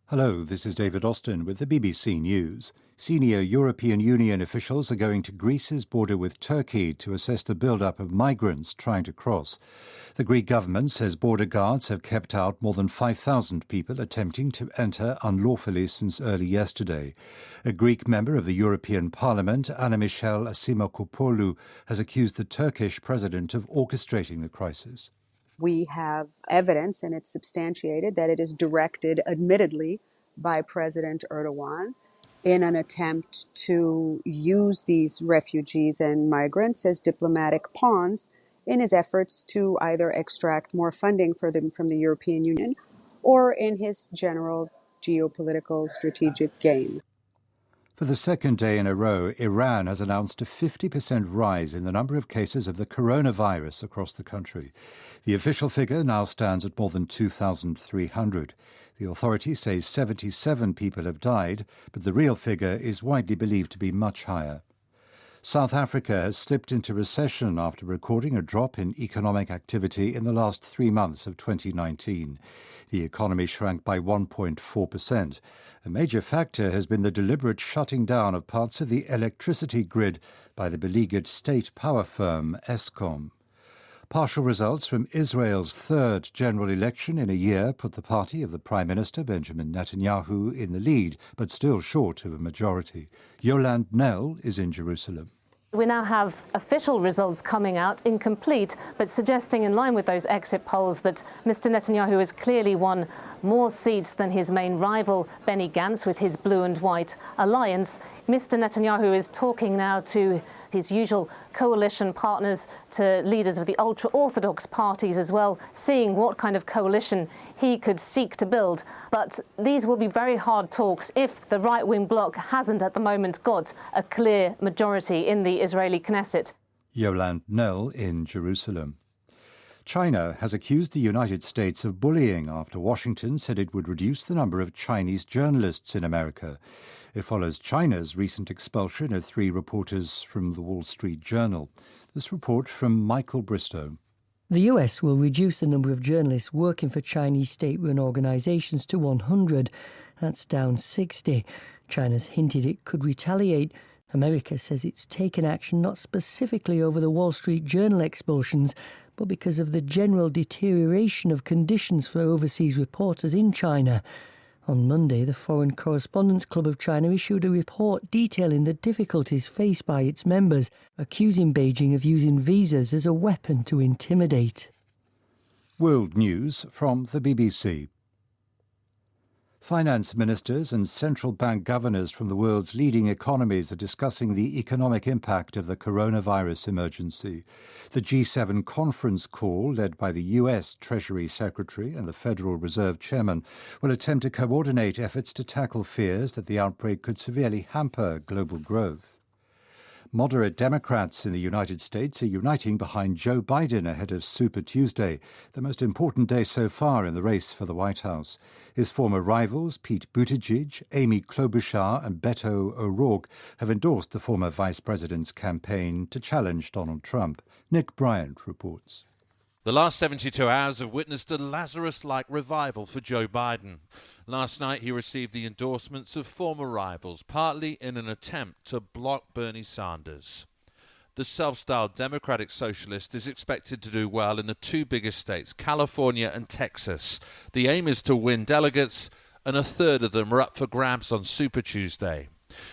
Hello, this is David Austin with the BBC News. Senior European Union officials are going to Greece's border with Turkey to assess the build-up of migrants trying to cross. The Greek government says border guards have kept out more than 5,000 people attempting to enter unlawfully since early yesterday. A Greek member of the European Parliament, Anna Michel Asimakopoulou, has accused the Turkish president of orchestrating the crisis. We have evidence, and it's substantiated, that it is directed, admittedly, by President Erdogan in an attempt to use these refugees and migrants as diplomatic pawns in his efforts to either extract more funding for them from the European Union or in his general geopolitical strategic game. For the second day in a row, Iran has announced a 50% rise in the number of cases of the coronavirus across the country. The official figure now stands at more than 2,300. The authority says 77 people have died, but the real figure is widely believed to be much higher. South Africa has slipped into recession after recording a drop in economic activity in the last 3 months of 2019. The economy shrank by 1.4%. A major factor has been the deliberate shutting down of parts of the electricity grid by the beleaguered state power firm Eskom. Partial results from Israel's third general election in a year put the party of the Prime Minister Benjamin Netanyahu in the lead, but still short of a majority. Yolande Nell is in Jerusalem. We now have official results coming out, incomplete, but suggesting in line with those exit polls that Mr. Netanyahu has clearly won more seats than his main rival, Benny Gantz, with his blue and white alliance. Mr. Netanyahu is talking now to his usual coalition partners, to leaders of the ultra-Orthodox parties as well, seeing what kind of coalition he could seek to build. But these will be very hard talks if the right-wing bloc hasn't at the moment got a clear majority in the Israeli Knesset. Yolande Nell in Jerusalem. China has accused the United States of bullying after Washington said it would reduce the number of Chinese journalists in America. It follows China's recent expulsion of 3 reporters from the Wall Street Journal. This report from Michael Bristow. The US will reduce the number of journalists working for Chinese state-run organisations to 100. That's down 60. China's hinted it could retaliate. America says it's taken action not specifically over the Wall Street Journal expulsions, but because of the general deterioration of conditions for overseas reporters in China. On Monday, the Foreign Correspondents Club of China issued a report detailing the difficulties faced by its members, accusing Beijing of using visas as a weapon to intimidate. World News from the BBC. Finance ministers and central bank governors from the world's leading economies are discussing the economic impact of the coronavirus emergency. The G7 conference call, led by the US Treasury Secretary and the Federal Reserve Chairman, will attempt to coordinate efforts to tackle fears that the outbreak could severely hamper global growth. Moderate Democrats in the United States are uniting behind Joe Biden ahead of Super Tuesday, the most important day so far in the race for the White House. His former rivals, Pete Buttigieg, Amy Klobuchar and Beto O'Rourke, have endorsed the former vice president's campaign to challenge Donald Trump. Nick Bryant reports. The last 72 hours have witnessed a Lazarus-like revival for Joe Biden. Last night he received the endorsements of former rivals, partly in an attempt to block Bernie Sanders. The self-styled Democratic Socialist is expected to do well in the 2 biggest states, California and Texas. The aim is to win delegates, and a third of them are up for grabs on Super Tuesday.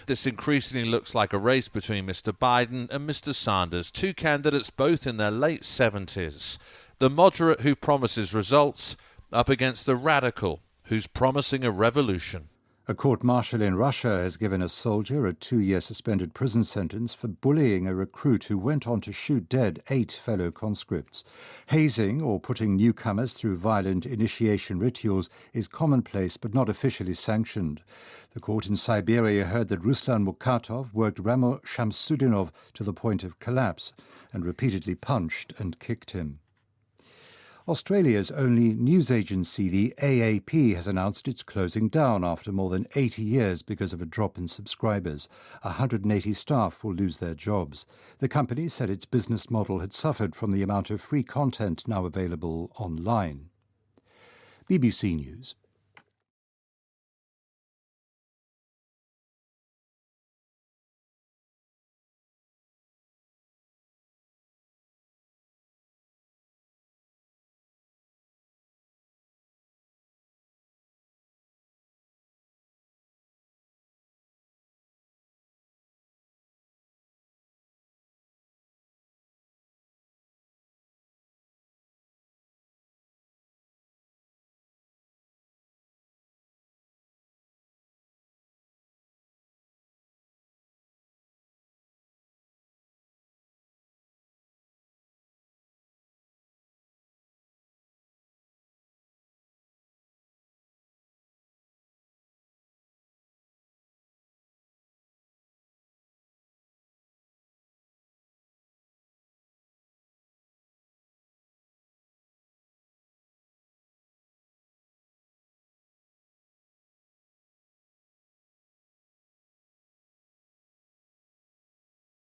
This increasingly looks like a race between Mr. Biden and Mr. Sanders, 2 candidates both in their late 70s. The moderate who promises results up against the radical who's promising a revolution. A court-martial in Russia has given a soldier a 2-year suspended prison sentence for bullying a recruit who went on to shoot dead 8 fellow conscripts. Hazing or putting newcomers through violent initiation rituals is commonplace but not officially sanctioned. The court in Siberia heard that Ruslan Mukatov worked Ramil Shamsudinov to the point of collapse and repeatedly punched and kicked him. Australia's only news agency, the AAP, has announced it's closing down after more than 80 years because of a drop in subscribers. 180 staff will lose their jobs. The company said its business model had suffered from the amount of free content now available online. BBC News.